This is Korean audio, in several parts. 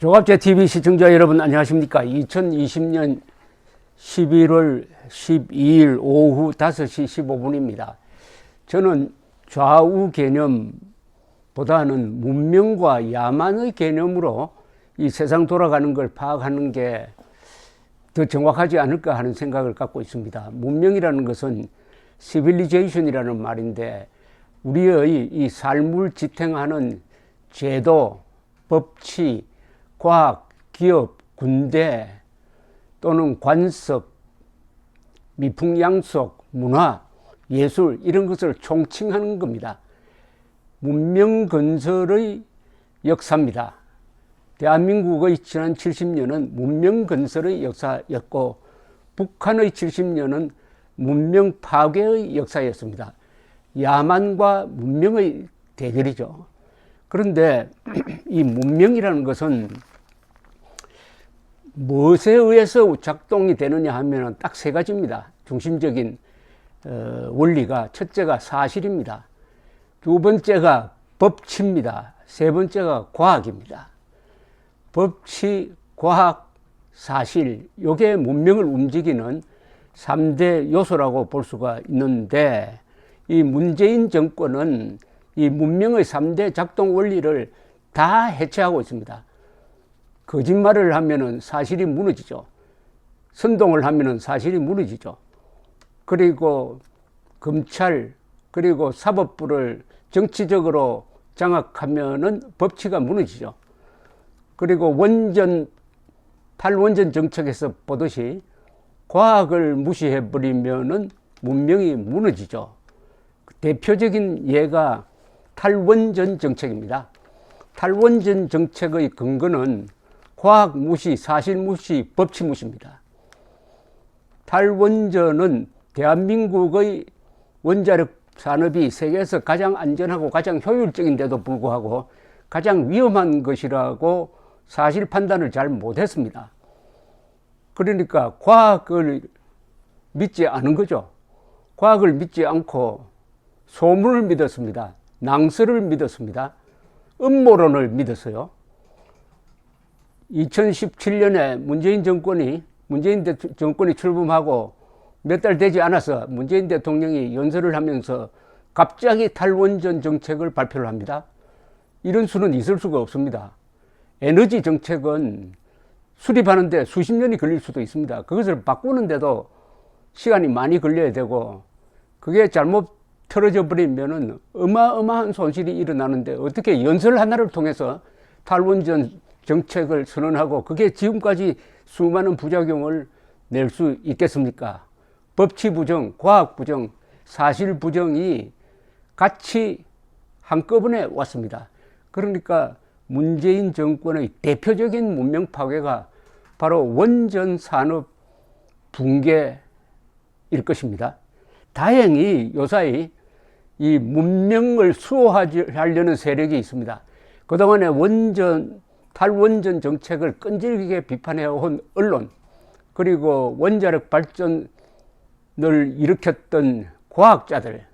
조갑제TV 시청자 여러분 안녕하십니까. 2020년 11월 12일 오후 5시 15분입니다. 저는 좌우 개념보다는 문명과 야만의 개념으로 이 세상 돌아가는 걸 파악하는 게 더 정확하지 않을까 하는 생각을 갖고 있습니다. 문명이라는 것은 시빌리제이션이라는 말인데 우리의 이 삶을 지탱하는 제도, 법치, 과학, 기업, 군대 또는 관습, 미풍양속, 문화, 예술 이런 것을 총칭하는 겁니다. 문명 건설의 역사입니다. 대한민국의 지난 70년은 문명 건설의 역사였고 북한의 70년은 문명 파괴의 역사였습니다. 야만과 문명의 대결이죠. 그런데 이 문명이라는 것은 무엇에 의해서 작동이 되느냐 하면 딱 세 가지입니다. 중심적인 원리가 첫째가 사실입니다. 두 번째가 법치입니다. 세 번째가 과학입니다. 법치, 과학, 사실 이게 문명을 움직이는 3대 요소라고 볼 수가 있는데 이 문재인 정권은 이 문명의 3대 작동 원리를 다 해체하고 있습니다. 거짓말을 하면은 사실이 무너지죠. 선동을 하면은 사실이 무너지죠. 그리고 검찰, 그리고 사법부를 정치적으로 장악하면은 법치가 무너지죠. 그리고 탈원전 정책에서 보듯이 과학을 무시해버리면은 문명이 무너지죠. 대표적인 예가 탈원전 정책입니다. 탈원전 정책의 근거는 과학 무시, 사실 무시, 법치 무시입니다. 탈원전은 대한민국의 원자력 산업이 세계에서 가장 안전하고 가장 효율적인데도 불구하고 가장 위험한 것이라고 사실 판단을 잘 못했습니다. 그러니까 과학을 믿지 않은 거죠. 과학을 믿지 않고 소문을 믿었습니다. 낭설을 믿었습니다. 음모론을 믿었어요. 2017년에 문재인 정권이 출범하고 몇 달 되지 않아서 문재인 대통령이 연설을 하면서 갑자기 탈원전 정책을 발표를 합니다. 이런 수는 있을 수가 없습니다. 에너지 정책은 수립하는데 수십 년이 걸릴 수도 있습니다. 그것을 바꾸는데도 시간이 많이 걸려야 되고 그게 잘못 틀어져 버리면은 어마어마한 손실이 일어나는데 어떻게 연설 하나를 통해서 탈원전 정책을 선언하고 그게 지금까지 수많은 부작용을 낼 수 있겠습니까? 법치 부정, 과학 부정, 사실 부정이 같이 한꺼번에 왔습니다. 그러니까 문재인 정권의 대표적인 문명 파괴가 바로 원전 산업 붕괴일 것입니다. 다행히 요사이 이 문명을 수호하려는 세력이 있습니다. 그동안에 탈원전 정책을 끈질기게 비판해온 언론, 그리고 원자력 발전을 일으켰던 과학자들,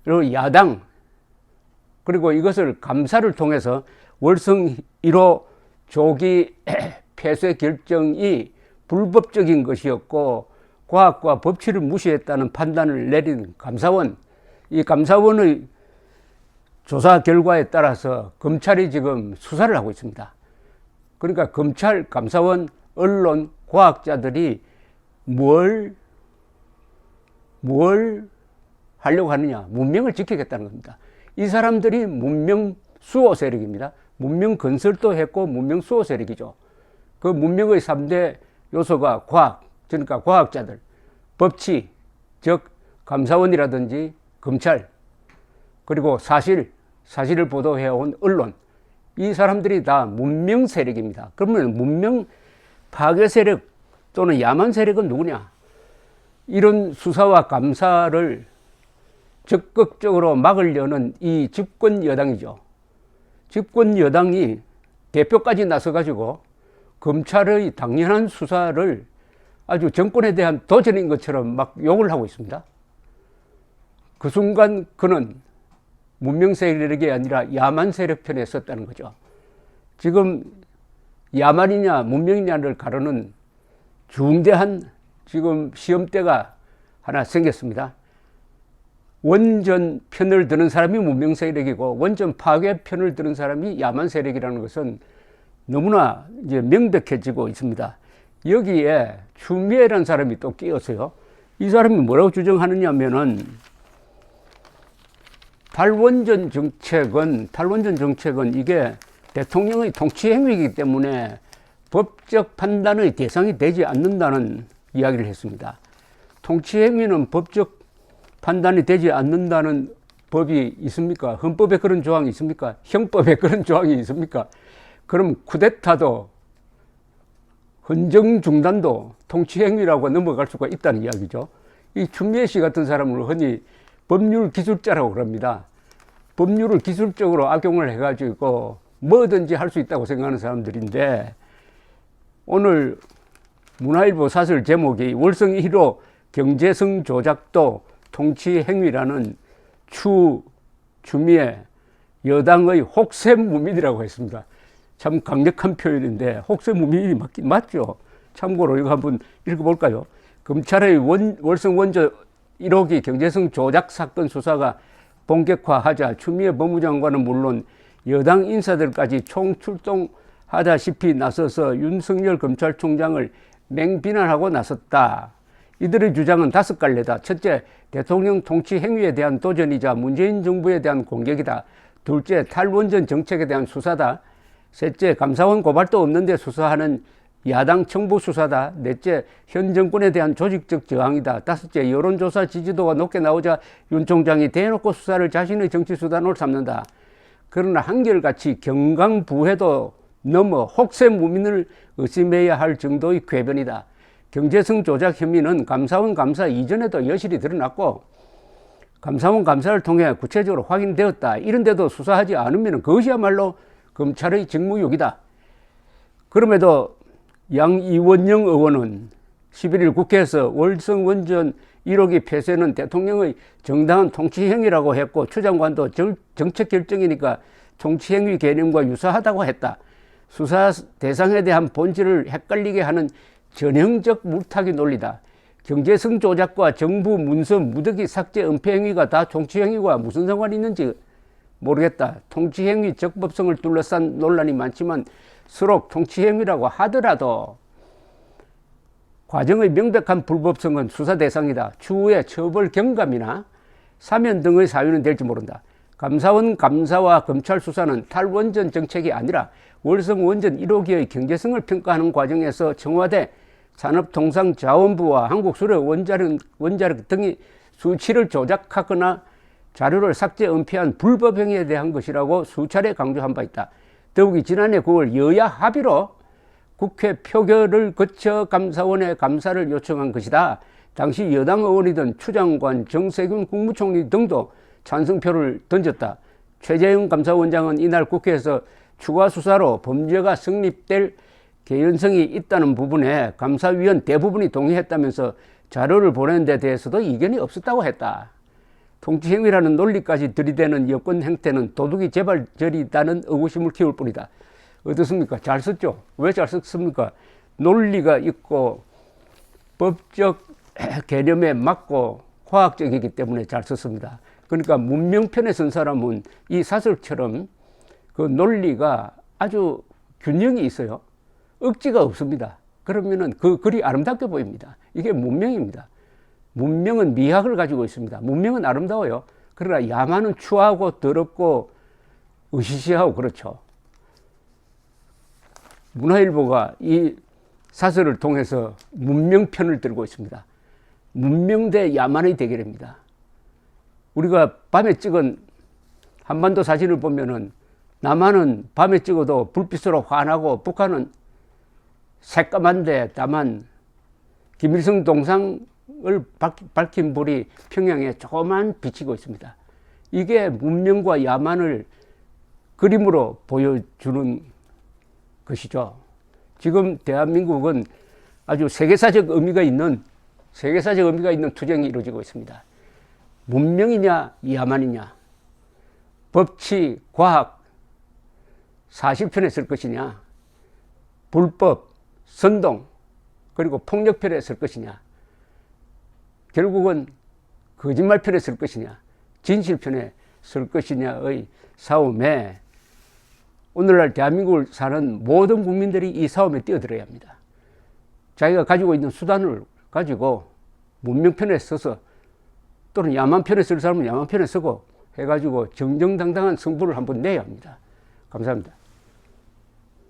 그리고 야당, 그리고 이것을 감사를 통해서 월성 1호 조기 폐쇄 결정이 불법적인 것이었고 과학과 법치를 무시했다는 판단을 내린 감사원, 이 감사원의 조사 결과에 따라서 검찰이 지금 수사를 하고 있습니다. 그러니까 검찰, 감사원, 언론, 과학자들이 뭘 하려고 하느냐? 문명을 지키겠다는 겁니다. 이 사람들이 문명 수호 세력입니다. 문명 건설도 했고 문명 수호 세력이죠. 그 문명의 3대 요소가 과학, 그러니까 과학자들, 법치, 즉 감사원이라든지 검찰, 그리고 사실을 보도해온 언론, 이 사람들이 다 문명 세력입니다. 그러면 문명 파괴 세력 또는 야만 세력은 누구냐? 이런 수사와 감사를 적극적으로 막으려는 이 집권 여당이죠. 집권 여당이 대표까지 나서가지고 검찰의 당연한 수사를 아주 정권에 대한 도전인 것처럼 막 욕을 하고 있습니다. 그 순간 그는 문명 세력이 아니라 야만 세력 편에 섰다는 거죠. 지금 야만이냐 문명이냐를 가르는 중대한 지금 시험대가 하나 생겼습니다. 원전 편을 드는 사람이 문명 세력이고 원전 파괴 편을 드는 사람이 야만 세력이라는 것은 너무나 이제 명백해지고 있습니다. 여기에 추미애라는 사람이 또 끼었어요. 이 사람이 뭐라고 주장하느냐 하면은 탈원전 정책은 이게 대통령의 통치 행위이기 때문에 법적 판단의 대상이 되지 않는다는 이야기를 했습니다. 통치 행위는 법적 판단이 되지 않는다는 법이 있습니까? 헌법에 그런 조항이 있습니까? 형법에 그런 조항이 있습니까? 그럼 쿠데타도 헌정 중단도 통치 행위라고 넘어갈 수가 있다는 이야기죠. 이 추미애 씨 같은 사람을 흔히 법률 기술자라고 그럽니다. 법률을 기술적으로 악용을 해가지고 뭐든지 할 수 있다고 생각하는 사람들인데, 오늘 문화일보 사설 제목이 월성 1호 경제성 조작도 통치 행위라는 추미애 여당의 혹세무민이라고 했습니다. 참 강력한 표현인데 혹세무민이 맞긴 맞죠. 참고로 이거 한번 읽어볼까요? 검찰의 월성 원전 1호기 경제성 조작 사건 수사가 본격화하자 추미애 법무장관은 물론 여당 인사들까지 총출동하다시피 나서서 윤석열 검찰총장을 맹비난하고 나섰다. 이들의 주장은 5갈래다. 첫째, 대통령 통치 행위에 대한 도전이자 문재인 정부에 대한 공격이다. 둘째, 탈원전 정책에 대한 수사다. 셋째, 감사원 고발도 없는데 수사하는 야당 청부 수사다. 넷째, 현 정권에 대한 조직적 저항이다. 다섯째, 여론조사 지지도가 높게 나오자 윤 총장이 대놓고 수사를 자신의 정치수단으로 삼는다. 그러나 한결같이 경강부회도 넘어 혹세무민을 의심해야 할 정도의 궤변이다. 경제성 조작 혐의는 감사원 감사 이전에도 여실히 드러났고 감사원 감사를 통해 구체적으로 확인되었다. 이런데도 수사하지 않으면 그것이야말로 검찰의 직무유기다. 그럼에도 양이원영 의원은 11일 국회에서 월성 원전 1호기 폐쇄는 대통령의 정당한 통치행위라고 했고 추 장관도 정책 결정이니까 통치행위 개념과 유사하다고 했다. 수사 대상에 대한 본질을 헷갈리게 하는 전형적 물타기 논리다. 경제성 조작과 정부 문서 무더기 삭제 은폐 행위가 다 통치행위와 무슨 상관이 있는지 모르겠다. 통치행위 적법성을 둘러싼 논란이 많지만 서로 통치행위라고 하더라도 과정의 명백한 불법성은 수사 대상이다. 추후에 처벌 경감이나 사면 등의 사유는 될지 모른다. 감사원 감사와 검찰 수사는 탈원전 정책이 아니라 월성 원전 1호기의 경제성을 평가하는 과정에서 청와대 산업통상자원부와 한국수력 원자력 등이 수치를 조작하거나 자료를 삭제 은폐한 불법 행위에 대한 것이라고 수차례 강조한 바 있다. 더욱이 지난해 9월 여야 합의로 국회 표결을 거쳐 감사원에 감사를 요청한 것이다. 당시 여당 의원이던 추 장관, 정세균 국무총리 등도 찬성표를 던졌다. 최재형 감사원장은 이날 국회에서 추가 수사로 범죄가 성립될 개연성이 있다는 부분에 감사위원 대부분이 동의했다면서 자료를 보내는 데 대해서도 이견이 없었다고 했다. 통치행위라는 논리까지 들이대는 여권 행태는 도둑이 재발절이다는 의구심을 키울 뿐이다. 어떻습니까? 잘 썼죠? 왜 잘 썼습니까? 논리가 있고 법적 개념에 맞고 과학적이기 때문에 잘 썼습니다. 그러니까 문명편에 선 사람은 이 사설처럼 그 논리가 아주 균형이 있어요. 억지가 없습니다. 그러면은 그 글이 아름답게 보입니다. 이게 문명입니다. 문명은 미학을 가지고 있습니다. 문명은 아름다워요. 그러나 야만은 추하고 더럽고 으시시하고 그렇죠. 문화일보가 이 사설을 통해서 문명편을 들고 있습니다. 문명 대 야만의 대결입니다. 우리가 밤에 찍은 한반도 사진을 보면은 남한은 밤에 찍어도 불빛으로 환하고 북한은 새까만데 다만 김일성 동상을 밝힌 불이 평양에 조그만 비치고 있습니다. 이게 문명과 야만을 그림으로 보여주는 것이죠. 지금 대한민국은 아주 세계사적 의미가 있는 투쟁이 이루어지고 있습니다. 문명이냐 야만이냐, 법치, 과학, 사실편에 쓸 것이냐, 불법, 선동, 그리고 폭력 편에 설 것이냐, 결국은 거짓말 편에 설 것이냐, 진실 편에 설 것이냐의 싸움에 오늘날 대한민국을 사는 모든 국민들이 이 싸움에 뛰어들어야 합니다. 자기가 가지고 있는 수단을 가지고 문명 편에 서서, 또는 야만 편에 설 사람은 야만 편에 서고 해가지고 정정당당한 승부를 한번 내야 합니다. 감사합니다.